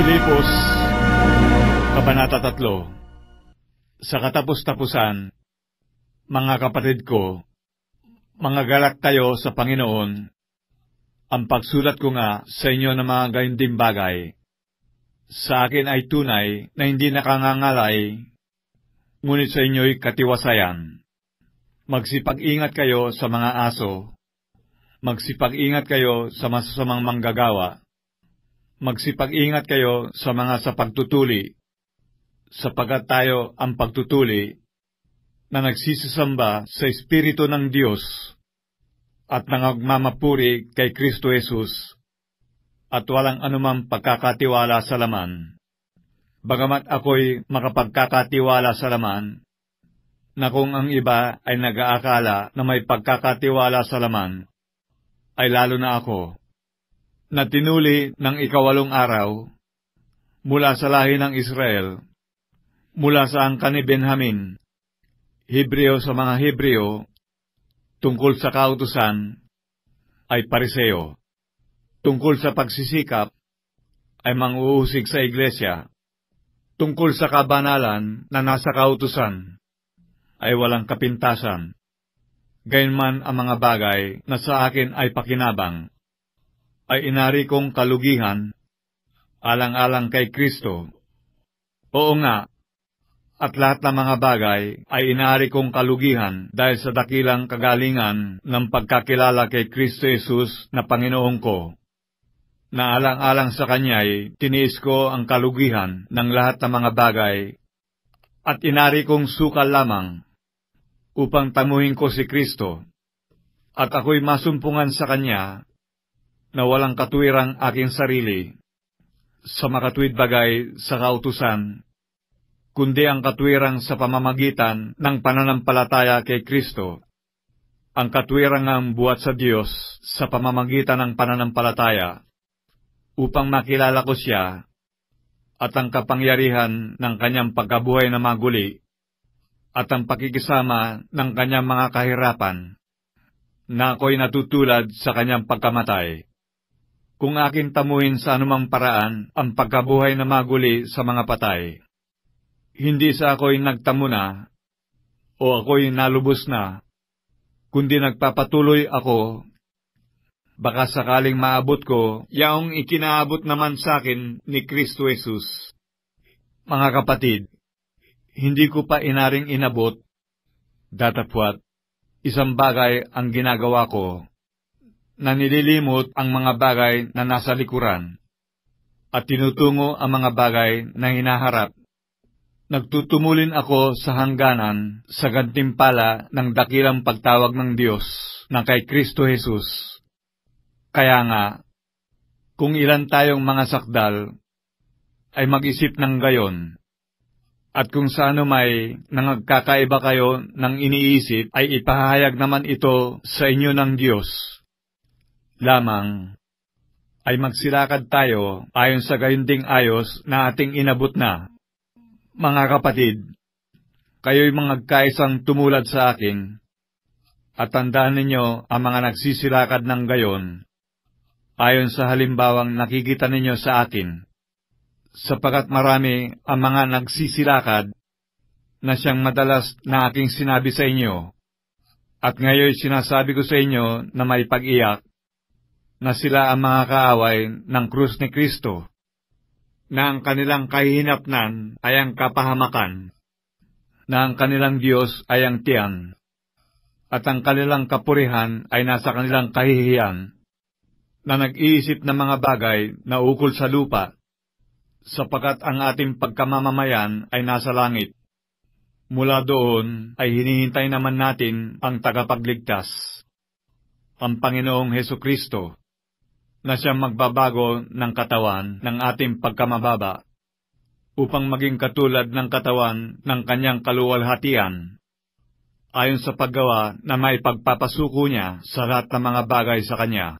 Filipos, Kabanata 3. Sa katapos-tapusan, mga kapatid ko, mga galak kayo sa Panginoon, ang pagsulat ko nga sa inyo ng mga gayunding bagay, sa akin ay tunay na hindi nakangangalay, ngunit sa inyo'y katiwasayan. Magsipag-ingat kayo sa mga aso, magsipag-ingat kayo sa masasamang manggagawa, magsipag-ingat kayo sa mga sa pagtutuli, sapagkat tayo ang pagtutuli na nagsisisamba sa Espiritu ng Diyos at nangagmamapuri kay Kristo Jesus at walang anumang pagkakatiwala sa laman. Bagamat ako'y makapagkakatiwala sa laman, na kung ang iba ay nag-aakala na may pagkakatiwala sa laman, ay lalo na ako, na tinuli ng 8 araw, mula sa lahi ng Israel, mula sa angkan ni Benjamin, Hebreo sa mga Hebreo, tungkol sa kautusan, ay Pariseo, tungkol sa pagsisikap, ay mang-uusig sa iglesia, tungkol sa kabanalan na nasa kautusan, ay walang kapintasan. Gayunman ang mga bagay na sa akin ay pakinabang, ay inari kong kalugihan, alang-alang kay Kristo. Oo nga, at lahat ng mga bagay ay inari kong kalugihan dahil sa dakilang kagalingan ng pagkakilala kay Kristo Jesus na Panginoon ko. Na alang-alang sa Kanya'y tiniis ko ang kalugihan ng lahat ng mga bagay, at inari kong sukal lamang, upang tamuhin ko si Kristo, at ako'y masumpungan sa Kanya, na walang katuwirang aking sarili, sa makatuwid bagay sa kautusan, kundi ang katuwirang sa pamamagitan ng pananampalataya kay Kristo, ang katuwirang ang buhat sa Diyos sa pamamagitan ng pananampalataya, upang makilala ko siya, at ang kapangyarihan ng Kanyang pagkabuhay na maguli, at ang pakikisama ng Kanyang mga kahirapan, na ako'y natutulad sa Kanyang pagkamatay. Kung akin tamuhin sa anumang paraan ang pagkabuhay na maguli sa mga patay, hindi sa ako'y nagtamo na, o ako'y nalubos na, kundi nagpapatuloy ako, baka sakaling maabot ko, yaong ikinaabot naman sa akin ni Kristo Jesus. Mga kapatid, hindi ko pa inaring inabot, datapwat, isang bagay ang ginagawa ko, na nililimot ang mga bagay na nasa likuran, at tinutungo ang mga bagay na hinaharap. Nagtutumulin ako sa hangganan sa gantimpala ng dakilang pagtawag ng Diyos na kay Kristo Jesus. Kaya nga, kung ilan tayong mga sakdal, ay mag-isip ng gayon, at kung sa ano may nangagkakaiba kayo ng iniisip, ay ipahayag naman ito sa inyo ng Diyos. Lamang ay magsilakad tayo ayon sa gayunding ayos na ating inabot na. Mga kapatid, kayo'y mangagkaisang tumulad sa akin, at tandaan ninyo ang mga nagsisilakad ng gayon, ayon sa halimbawang nakikita ninyo sa akin, sapagat marami ang mga nagsisilakad na siyang madalas na aking sinabi sa inyo, at ngayon sinasabi ko sa inyo na may pag-iyak, na sila ang mga kaaway ng krus ni Kristo, na ang kanilang kahihinatnan ay ang kapahamakan, na ang kanilang Diyos ay ang tiyan, at ang kanilang kapurihan ay nasa kanilang kahihiyan, na nag-iisip ng mga bagay na ukol sa lupa, sapagkat ang ating pagkamamamayan ay nasa langit. Mula doon ay hinihintay naman natin ang tagapagligtas, ang Panginoong Hesukristo, na siyang magbabago ng katawan ng ating pagkamababa, upang maging katulad ng katawan ng Kanyang kaluwalhatian, ayon sa paggawa na may pagpapasuko niya sa lahat ng mga bagay sa Kanya.